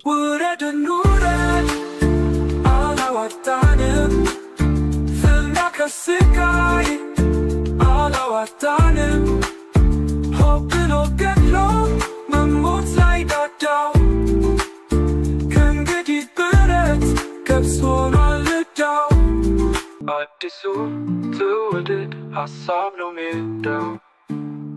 ውረድ እንውረድ አላዋጣንም፣ ፍና ከስቃይ አላዋጣንም። ሆብሎ ገድሎ መሞት ላይ ዳዳው ከእንግዲህ ብረት ገብስ ሆኗል ዕዳው። አዲሱ ትውልድ ሀሳብ ነው ሜዳው።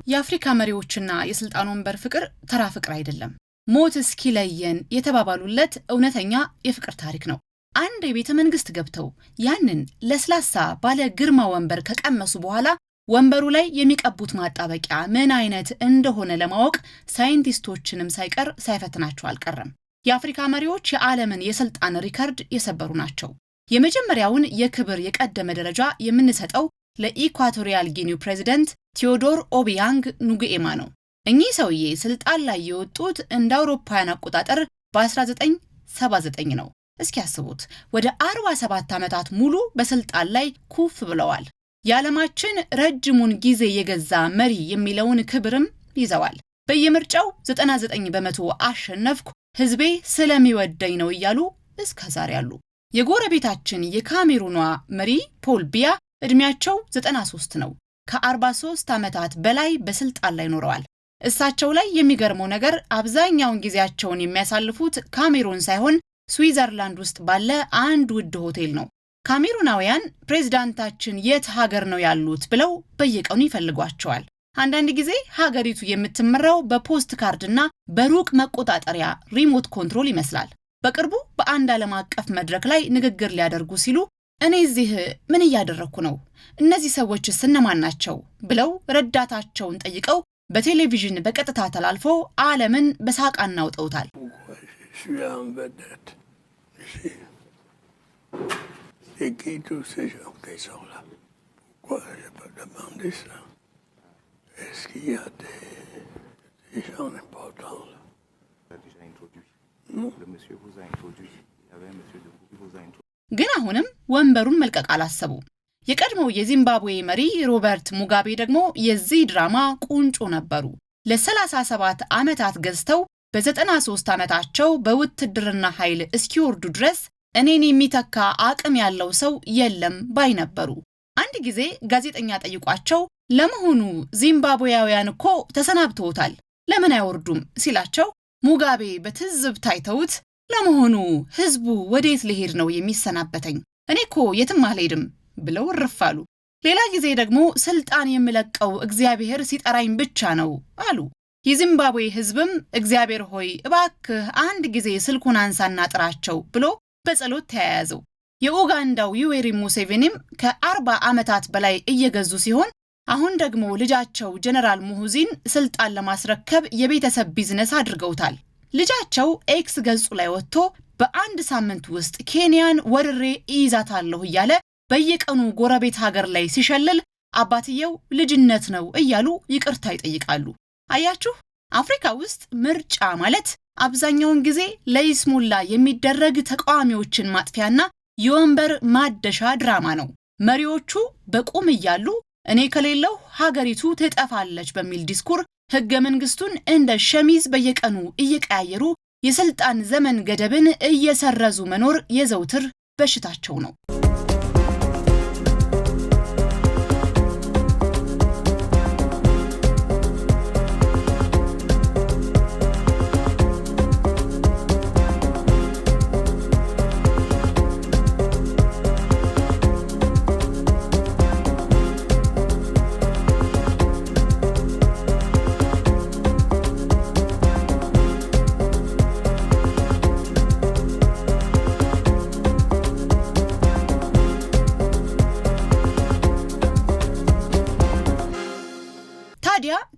የአፍሪካ መሪዎችና የስልጣን ወንበር ፍቅር ተራ ፍቅር አይደለም። ሞት እስኪለየን የተባባሉለት እውነተኛ የፍቅር ታሪክ ነው። አንድ የቤተ መንግስት ገብተው ያንን ለስላሳ ባለ ግርማ ወንበር ከቀመሱ በኋላ ወንበሩ ላይ የሚቀቡት ማጣበቂያ ምን አይነት እንደሆነ ለማወቅ ሳይንቲስቶችንም ሳይቀር ሳይፈትናቸው አልቀረም። የአፍሪካ መሪዎች የዓለምን የስልጣን ሪከርድ የሰበሩ ናቸው። የመጀመሪያውን የክብር የቀደመ ደረጃ የምንሰጠው ለኢኳቶሪያል ጊኒው ፕሬዝዳንት ቴዎዶር ኦቢያንግ ኑጉኤማ ነው። እኚህ ሰውዬ ስልጣን ላይ የወጡት እንደ አውሮፓውያን አቆጣጠር በ1979 ነው። እስኪ ያስቡት፣ ወደ 47 ዓመታት ሙሉ በስልጣን ላይ ኩፍ ብለዋል። የዓለማችን ረጅሙን ጊዜ የገዛ መሪ የሚለውን ክብርም ይዘዋል። በየምርጫው 99 በመቶ አሸነፍኩ፣ ህዝቤ ስለሚወደኝ ነው እያሉ እስከ ዛሬ አሉ። የጎረቤታችን የካሜሩኗ መሪ ፖል ቢያ እድሜያቸው 93 ነው። ከ43 ዓመታት በላይ በስልጣን ላይ ኖረዋል። እሳቸው ላይ የሚገርመው ነገር አብዛኛውን ጊዜያቸውን የሚያሳልፉት ካሜሩን ሳይሆን ስዊዘርላንድ ውስጥ ባለ አንድ ውድ ሆቴል ነው። ካሜሩናውያን ፕሬዝዳንታችን የት ሀገር ነው ያሉት ብለው በየቀኑ ይፈልጓቸዋል። አንዳንድ ጊዜ ሀገሪቱ የምትመራው በፖስት ካርድና በሩቅ መቆጣጠሪያ ሪሞት ኮንትሮል ይመስላል። በቅርቡ በአንድ ዓለም አቀፍ መድረክ ላይ ንግግር ሊያደርጉ ሲሉ እኔ እዚህ ምን እያደረኩ ነው? እነዚህ ሰዎችስ እነማን ናቸው? ብለው ረዳታቸውን ጠይቀው በቴሌቪዥን በቀጥታ ተላልፎ ዓለምን በሳቅ አናውጠውታል። ግን አሁንም ወንበሩን መልቀቅ አላሰቡ። የቀድሞው የዚምባብዌ መሪ ሮበርት ሙጋቤ ደግሞ የዚህ ድራማ ቁንጮ ነበሩ። ለ37 ዓመታት ገዝተው በ93 ዓመታቸው በውትድርና ኃይል እስኪወርዱ ድረስ እኔን የሚተካ አቅም ያለው ሰው የለም ባይ ነበሩ። አንድ ጊዜ ጋዜጠኛ ጠይቋቸው ለመሆኑ ዚምባብዌያውያን እኮ ተሰናብተውታል ለምን አይወርዱም ሲላቸው ሙጋቤ በትዝብ ታይተውት ለመሆኑ ህዝቡ ወዴት ሊሄድ ነው የሚሰናበተኝ? እኔ እኮ የትም አልሄድም ብለው ረፋሉ። ሌላ ጊዜ ደግሞ ስልጣን የምለቀው እግዚአብሔር ሲጠራኝ ብቻ ነው አሉ። የዚምባብዌ ህዝብም እግዚአብሔር ሆይ እባክህ አንድ ጊዜ ስልኩን አንሳና ጥራቸው ብሎ በጸሎት ተያያዘው። የኡጋንዳው ዩዌሪ ሙሴቬኒም ከ40 ዓመታት በላይ እየገዙ ሲሆን አሁን ደግሞ ልጃቸው ጀነራል ሙሁዚን ስልጣን ለማስረከብ የቤተሰብ ቢዝነስ አድርገውታል። ልጃቸው ኤክስ ገጹ ላይ ወጥቶ በአንድ ሳምንት ውስጥ ኬንያን ወርሬ ይዛታለሁ እያለ በየቀኑ ጎረቤት ሀገር ላይ ሲሸልል አባትየው ልጅነት ነው እያሉ ይቅርታ ይጠይቃሉ። አያችሁ፣ አፍሪካ ውስጥ ምርጫ ማለት አብዛኛውን ጊዜ ለይስሙላ የሚደረግ ተቃዋሚዎችን ማጥፊያና የወንበር ማደሻ ድራማ ነው። መሪዎቹ በቁም እያሉ እኔ ከሌለው ሀገሪቱ ትጠፋለች በሚል ዲስኩር ህገ መንግስቱን እንደ ሸሚዝ በየቀኑ እየቀያየሩ የስልጣን ዘመን ገደብን እየሰረዙ መኖር የዘውትር በሽታቸው ነው።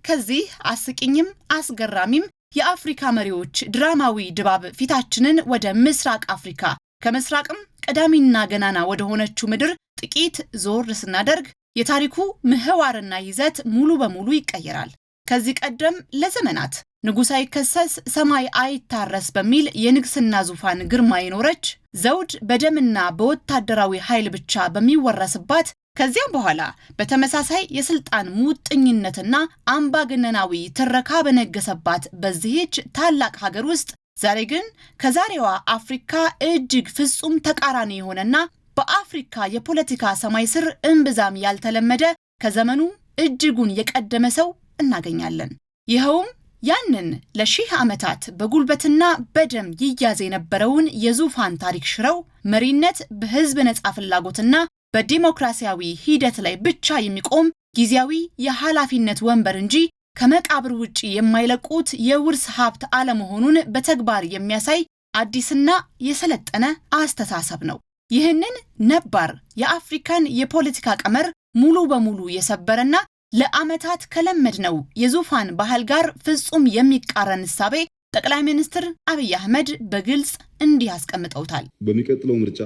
ከዚህ አስቂኝም አስገራሚም የአፍሪካ መሪዎች ድራማዊ ድባብ ፊታችንን ወደ ምስራቅ አፍሪካ ከምስራቅም ቀዳሚና ገናና ወደ ሆነችው ምድር ጥቂት ዞር ስናደርግ የታሪኩ ምህዋርና ይዘት ሙሉ በሙሉ ይቀየራል። ከዚህ ቀደም ለዘመናት ንጉሥ አይከሰስ ሰማይ አይታረስ በሚል የንግስና ዙፋን ግርማ ይኖረች ዘውድ በደምና በወታደራዊ ኃይል ብቻ በሚወረስባት ከዚያም በኋላ በተመሳሳይ የስልጣን ሙጥኝነትና አምባገነናዊ ትረካ በነገሰባት በዚህች ታላቅ ሀገር ውስጥ ዛሬ ግን ከዛሬዋ አፍሪካ እጅግ ፍጹም ተቃራኒ የሆነና በአፍሪካ የፖለቲካ ሰማይ ስር እንብዛም ያልተለመደ ከዘመኑ እጅጉን የቀደመ ሰው እናገኛለን። ይኸውም ያንን ለሺህ ዓመታት በጉልበትና በደም ይያዝ የነበረውን የዙፋን ታሪክ ሽረው መሪነት በህዝብ ነጻ ፍላጎትና በዲሞክራሲያዊ ሂደት ላይ ብቻ የሚቆም ጊዜያዊ የኃላፊነት ወንበር እንጂ ከመቃብር ውጪ የማይለቁት የውርስ ሀብት አለመሆኑን በተግባር የሚያሳይ አዲስና የሰለጠነ አስተሳሰብ ነው። ይህንን ነባር የአፍሪካን የፖለቲካ ቀመር ሙሉ በሙሉ የሰበረና ለዓመታት ከለመድነው የዙፋን ባህል ጋር ፍጹም የሚቃረን እሳቤ ጠቅላይ ሚኒስትር አብይ አህመድ በግልጽ እንዲህ አስቀምጠውታል። በሚቀጥለው ምርጫ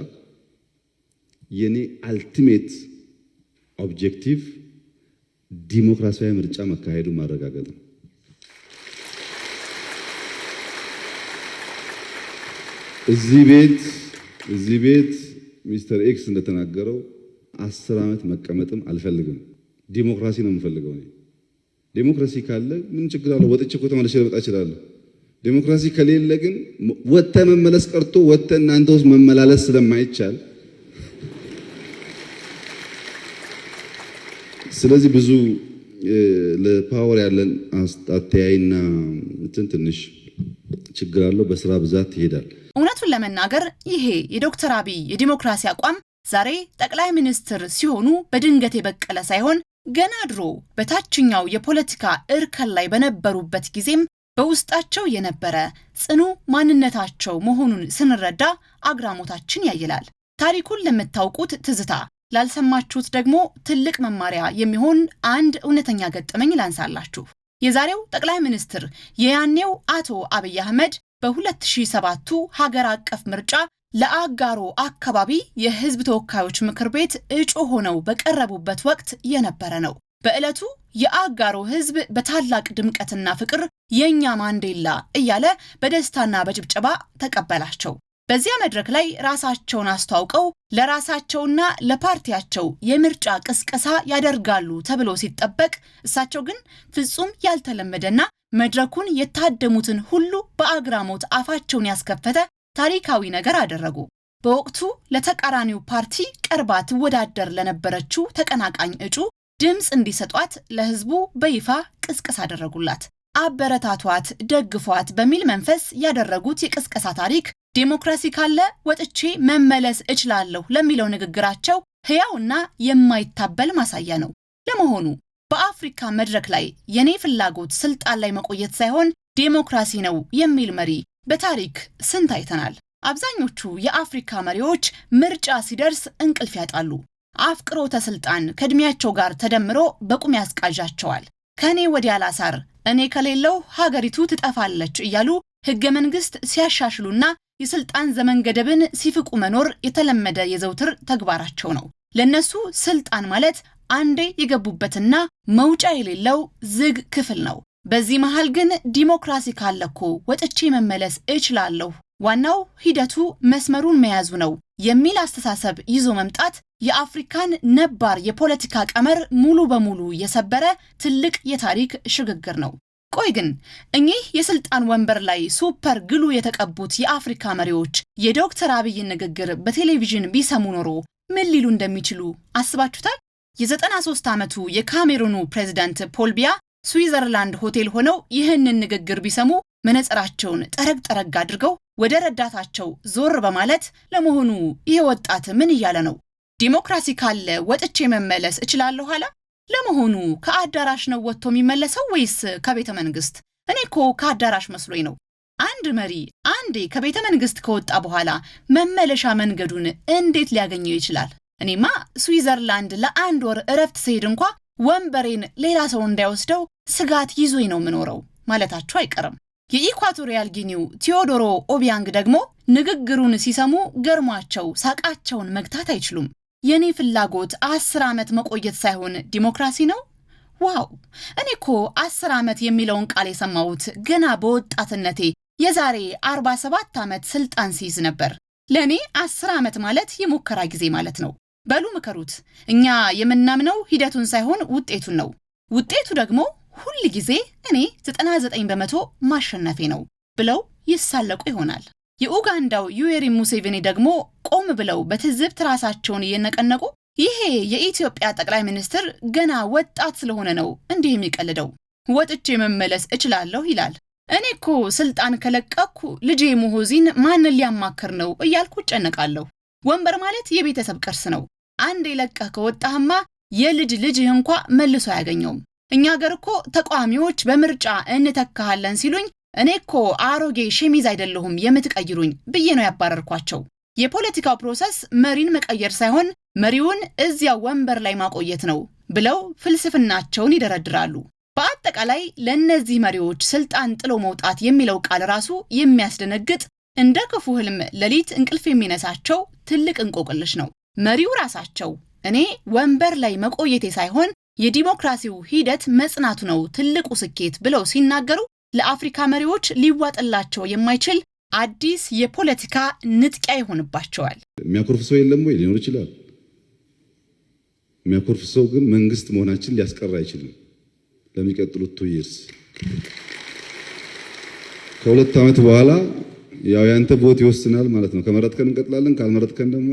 የኔ አልቲሜት ኦብጀክቲቭ ዲሞክራሲያዊ ምርጫ መካሄዱ ማረጋገጥ ነው። እዚህ ቤት ሚስተር ኤክስ እንደተናገረው 10 ዓመት መቀመጥም አልፈልግም። ዲሞክራሲ ነው የምፈልገው። ዲሞክራሲ ካለ ምን ችግር አለ? ወጥቼ እኮ ተመልሼ ልመጣ እችላለሁ። ዲሞክራሲ ከሌለ ግን ወጥተ መመለስ ቀርቶ ወጥተ እናንተ ውስጥ መመላለስ ስለማይቻል ስለዚህ ብዙ ለፓወር ያለን አስተያይና ትንሽ ችግር አለው። በስራ ብዛት ይሄዳል። እውነቱን ለመናገር ይሄ የዶክተር አብይ የዲሞክራሲ አቋም ዛሬ ጠቅላይ ሚኒስትር ሲሆኑ በድንገት የበቀለ ሳይሆን ገና ድሮ በታችኛው የፖለቲካ እርከን ላይ በነበሩበት ጊዜም በውስጣቸው የነበረ ጽኑ ማንነታቸው መሆኑን ስንረዳ አግራሞታችን ያይላል። ታሪኩን ለምታውቁት ትዝታ፣ ላልሰማችሁት ደግሞ ትልቅ መማሪያ የሚሆን አንድ እውነተኛ ገጠመኝ ላንሳላችሁ። የዛሬው ጠቅላይ ሚኒስትር የያኔው አቶ አብይ አህመድ በ2007ቱ ሀገር አቀፍ ምርጫ ለአጋሮ አካባቢ የህዝብ ተወካዮች ምክር ቤት እጩ ሆነው በቀረቡበት ወቅት የነበረ ነው። በዕለቱ የአጋሮ ህዝብ በታላቅ ድምቀትና ፍቅር የኛ ማንዴላ እያለ በደስታና በጭብጨባ ተቀበላቸው። በዚያ መድረክ ላይ ራሳቸውን አስተዋውቀው ለራሳቸውና ለፓርቲያቸው የምርጫ ቅስቀሳ ያደርጋሉ ተብሎ ሲጠበቅ፣ እሳቸው ግን ፍጹም ያልተለመደና መድረኩን የታደሙትን ሁሉ በአግራሞት አፋቸውን ያስከፈተ ታሪካዊ ነገር አደረጉ። በወቅቱ ለተቃራኒው ፓርቲ ቀርባ ትወዳደር ለነበረችው ተቀናቃኝ እጩ ድምጽ እንዲሰጧት ለህዝቡ በይፋ ቅስቀሳ አደረጉላት። አበረታቷት፣ ደግፏት በሚል መንፈስ ያደረጉት የቅስቀሳ ታሪክ ዲሞክራሲ ካለ ወጥቼ መመለስ እችላለሁ ለሚለው ንግግራቸው ህያውና የማይታበል ማሳያ ነው። ለመሆኑ በአፍሪካ መድረክ ላይ የኔ ፍላጎት ስልጣን ላይ መቆየት ሳይሆን ዲሞክራሲ ነው የሚል መሪ በታሪክ ስንት አይተናል? አብዛኞቹ የአፍሪካ መሪዎች ምርጫ ሲደርስ እንቅልፍ ያጣሉ። አፍቅሮተ ስልጣን ከእድሜያቸው ጋር ተደምሮ በቁም ያስቃዣቸዋል። ከኔ ወዲያ ላሳር፣ እኔ ከሌለው ሀገሪቱ ትጠፋለች እያሉ ህገ መንግስት ሲያሻሽሉና የስልጣን ዘመን ገደብን ሲፍቁ መኖር የተለመደ የዘውትር ተግባራቸው ነው። ለነሱ ስልጣን ማለት አንዴ የገቡበትና መውጫ የሌለው ዝግ ክፍል ነው። በዚህ መሃል ግን ዲሞክራሲ ካለኮ ወጥቼ መመለስ እችላለሁ፣ ዋናው ሂደቱ መስመሩን መያዙ ነው የሚል አስተሳሰብ ይዞ መምጣት የአፍሪካን ነባር የፖለቲካ ቀመር ሙሉ በሙሉ የሰበረ ትልቅ የታሪክ ሽግግር ነው። ቆይ ግን እኚህ የስልጣን ወንበር ላይ ሱፐር ግሉ የተቀቡት የአፍሪካ መሪዎች የዶክተር አብይን ንግግር በቴሌቪዥን ቢሰሙ ኖሮ ምን ሊሉ እንደሚችሉ አስባችሁታል? የ93 ዓመቱ የካሜሩኑ ፕሬዝዳንት ፖል ቢያ ስዊዘርላንድ ሆቴል ሆነው ይህንን ንግግር ቢሰሙ መነጽራቸውን ጠረግ አድርገው ወደ ረዳታቸው ዞር በማለት ለመሆኑ ይሄ ወጣት ምን እያለ ነው? ዲሞክራሲ ካለ ወጥቼ መመለስ እችላለሁ አለ? ለመሆኑ ከአዳራሽ ነው ወጥቶ የሚመለሰው ወይስ ከቤተ መንግስት? እኔ እኮ ከአዳራሽ መስሎኝ ነው። አንድ መሪ አንዴ ከቤተ መንግስት ከወጣ በኋላ መመለሻ መንገዱን እንዴት ሊያገኘው ይችላል? እኔማ ስዊዘርላንድ ለአንድ ወር እረፍት ስሄድ እንኳ ወንበሬን ሌላ ሰው እንዳይወስደው ስጋት ይዞኝ ነው የምኖረው ማለታቸው አይቀርም። የኢኳቶሪያል ጊኒው ቴዎዶሮ ኦቢያንግ ደግሞ ንግግሩን ሲሰሙ ገርሟቸው ሳቃቸውን መግታት አይችሉም። የኔ ፍላጎት 10 ዓመት መቆየት ሳይሆን ዲሞክራሲ ነው። ዋው! እኔ እኮ 10 ዓመት የሚለውን ቃል የሰማሁት ገና በወጣትነቴ የዛሬ 47 ዓመት ስልጣን ሲይዝ ነበር። ለኔ 10 ዓመት ማለት የሙከራ ጊዜ ማለት ነው። በሉ ምከሩት። እኛ የምናምነው ሂደቱን ሳይሆን ውጤቱን ነው። ውጤቱ ደግሞ ሁል ጊዜ እኔ 99% ማሸነፌ ነው። ብለው ይሳለቁ ይሆናል። የኡጋንዳው ዩዌሪ ሙሴቬኒ ደግሞ ቆም ብለው በትዝብት ራሳቸውን እየነቀነቁ ይሄ የኢትዮጵያ ጠቅላይ ሚኒስትር ገና ወጣት ስለሆነ ነው እንዲህ የሚቀልደው፣ ወጥቼ መመለስ እችላለሁ ይላል። እኔኮ ስልጣን ከለቀኩ ልጄ ሙሆዚን ማን ሊያማክር ነው እያልኩ ጨነቃለሁ። ወንበር ማለት የቤተሰብ ቅርስ ነው። አንድ የለቀህ ከወጣህማ የልጅ ልጅህ እንኳን መልሶ አያገኘውም። እኛ ሀገር እኮ ተቋሚዎች በምርጫ እንተካሃለን ሲሉኝ እኔኮ አሮጌ ሸሚዝ አይደለሁም የምትቀይሩኝ ብዬ ነው ያባረርኳቸው። የፖለቲካው ፕሮሰስ መሪን መቀየር ሳይሆን መሪውን እዚያ ወንበር ላይ ማቆየት ነው ብለው ፍልስፍናቸውን ይደረድራሉ። በአጠቃላይ ለነዚህ መሪዎች ስልጣን ጥሎ መውጣት የሚለው ቃል ራሱ የሚያስደነግጥ እንደ ክፉ ህልም ሌሊት እንቅልፍ የሚነሳቸው ትልቅ እንቆቅልሽ ነው። መሪው ራሳቸው እኔ ወንበር ላይ መቆየቴ ሳይሆን የዲሞክራሲው ሂደት መጽናቱ ነው ትልቁ ስኬት ብለው ሲናገሩ ለአፍሪካ መሪዎች ሊዋጥላቸው የማይችል አዲስ የፖለቲካ ንጥቂያ ይሆንባቸዋል። የሚያኮርፍ ሰው የለም ወይ? ሊኖር ይችላል። የሚያኮርፍ ሰው ግን መንግስት መሆናችን ሊያስቀር አይችልም። ለሚቀጥሉት 2 years ከሁለት ዓመት በኋላ ያው ያንተ ቦት ይወስናል ማለት ነው። ከመረጥከን እንቀጥላለን፣ ካልመረጥከን ደግሞ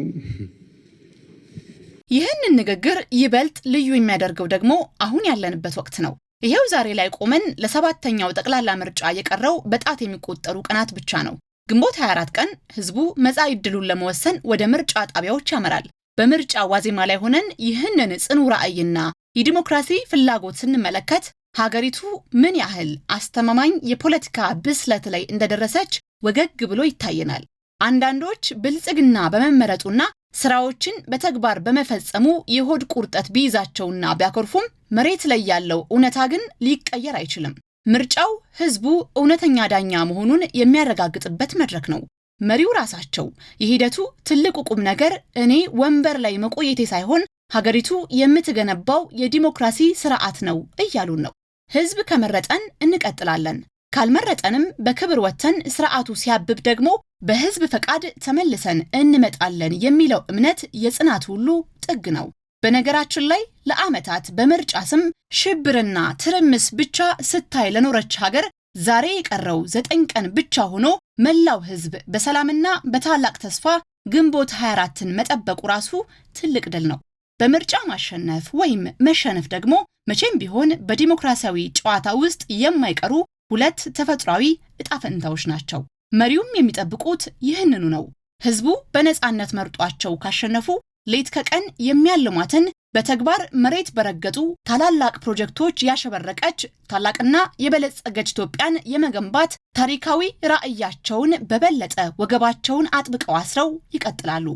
ይህንን ንግግር ይበልጥ ልዩ የሚያደርገው ደግሞ አሁን ያለንበት ወቅት ነው። ይሄው ዛሬ ላይ ቆመን ለ7ኛው ጠቅላላ ምርጫ የቀረው በጣት የሚቆጠሩ ቀናት ብቻ ነው። ግንቦት 24 ቀን ህዝቡ መጻኢ ዕድሉን ለመወሰን ወደ ምርጫ ጣቢያዎች ያመራል። በምርጫ ዋዜማ ላይ ሆነን ይህንን ጽኑ ራዕይና የዲሞክራሲ ፍላጎት ስንመለከት ሀገሪቱ ምን ያህል አስተማማኝ የፖለቲካ ብስለት ላይ እንደደረሰች ወገግ ብሎ ይታየናል። አንዳንዶች ብልጽግና በመመረጡና ስራዎችን በተግባር በመፈጸሙ የሆድ ቁርጠት ቢይዛቸውና ቢያኮርፉም መሬት ላይ ያለው እውነታ ግን ሊቀየር አይችልም። ምርጫው ህዝቡ እውነተኛ ዳኛ መሆኑን የሚያረጋግጥበት መድረክ ነው። መሪው ራሳቸው የሂደቱ ትልቁ ቁም ነገር እኔ ወንበር ላይ መቆየቴ ሳይሆን ሀገሪቱ የምትገነባው የዲሞክራሲ ስርዓት ነው እያሉን ነው። ህዝብ ከመረጠን እንቀጥላለን፣ ካልመረጠንም በክብር ወተን ስርዓቱ ሲያብብ ደግሞ በህዝብ ፈቃድ ተመልሰን እንመጣለን የሚለው እምነት የጽናት ሁሉ ጥግ ነው። በነገራችን ላይ ለዓመታት በምርጫ ስም ሽብርና ትርምስ ብቻ ስታይ ለኖረች ሀገር ዛሬ የቀረው 9 ቀን ብቻ ሆኖ መላው ህዝብ በሰላምና በታላቅ ተስፋ ግንቦት 24ን መጠበቁ ራሱ ትልቅ ድል ነው። በምርጫ ማሸነፍ ወይም መሸነፍ ደግሞ መቼም ቢሆን በዲሞክራሲያዊ ጨዋታ ውስጥ የማይቀሩ ሁለት ተፈጥሯዊ እጣፈንታዎች ናቸው። መሪውም የሚጠብቁት ይህንኑ ነው። ህዝቡ በነጻነት መርጧቸው ካሸነፉ ሌት ከቀን የሚያልሟትን በተግባር መሬት በረገጡ ታላላቅ ፕሮጀክቶች ያሸበረቀች ታላቅና የበለጸገች ኢትዮጵያን የመገንባት ታሪካዊ ራዕያቸውን በበለጠ ወገባቸውን አጥብቀው አስረው ይቀጥላሉ።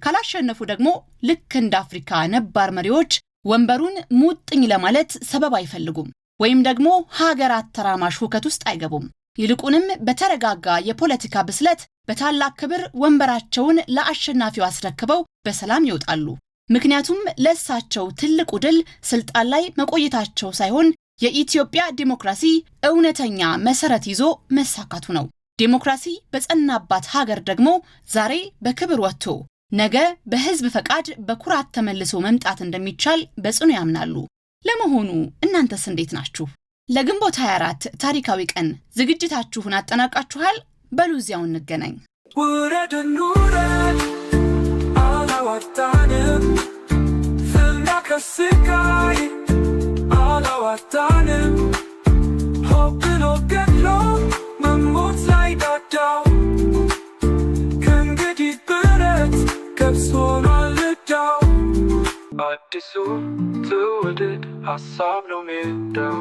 ካላሸነፉ ደግሞ ልክ እንደ አፍሪካ ነባር መሪዎች ወንበሩን ሙጥኝ ለማለት ሰበብ አይፈልጉም፣ ወይም ደግሞ ሀገር አተራማሽ ሁከት ውስጥ አይገቡም። ይልቁንም በተረጋጋ የፖለቲካ ብስለት በታላቅ ክብር ወንበራቸውን ለአሸናፊው አስረክበው በሰላም ይወጣሉ። ምክንያቱም ለእሳቸው ትልቁ ድል ስልጣን ላይ መቆየታቸው ሳይሆን የኢትዮጵያ ዲሞክራሲ እውነተኛ መሰረት ይዞ መሳካቱ ነው። ዲሞክራሲ በጸናባት ሀገር ደግሞ ዛሬ በክብር ወጥቶ ነገ በህዝብ ፈቃድ በኩራት ተመልሶ መምጣት እንደሚቻል በጽኑ ያምናሉ። ለመሆኑ እናንተስ እንዴት ናችሁ? ለግንቦት 24 ታሪካዊ ቀን ዝግጅታችሁን አጠናቃችኋል? በሉ እዚያው እንገናኝ። ውረድ አላዋጣንም፣ ፍና ከስቃይ አላዋጣንም፣ ሆብሎ ገድሎ መሞት ላይ ዳዳው ከእንግዲህ ብረት ገብስ ሆኗል ዕዳው። አዲሱ ትውልድ ሀሳብ ነው ሜዳው።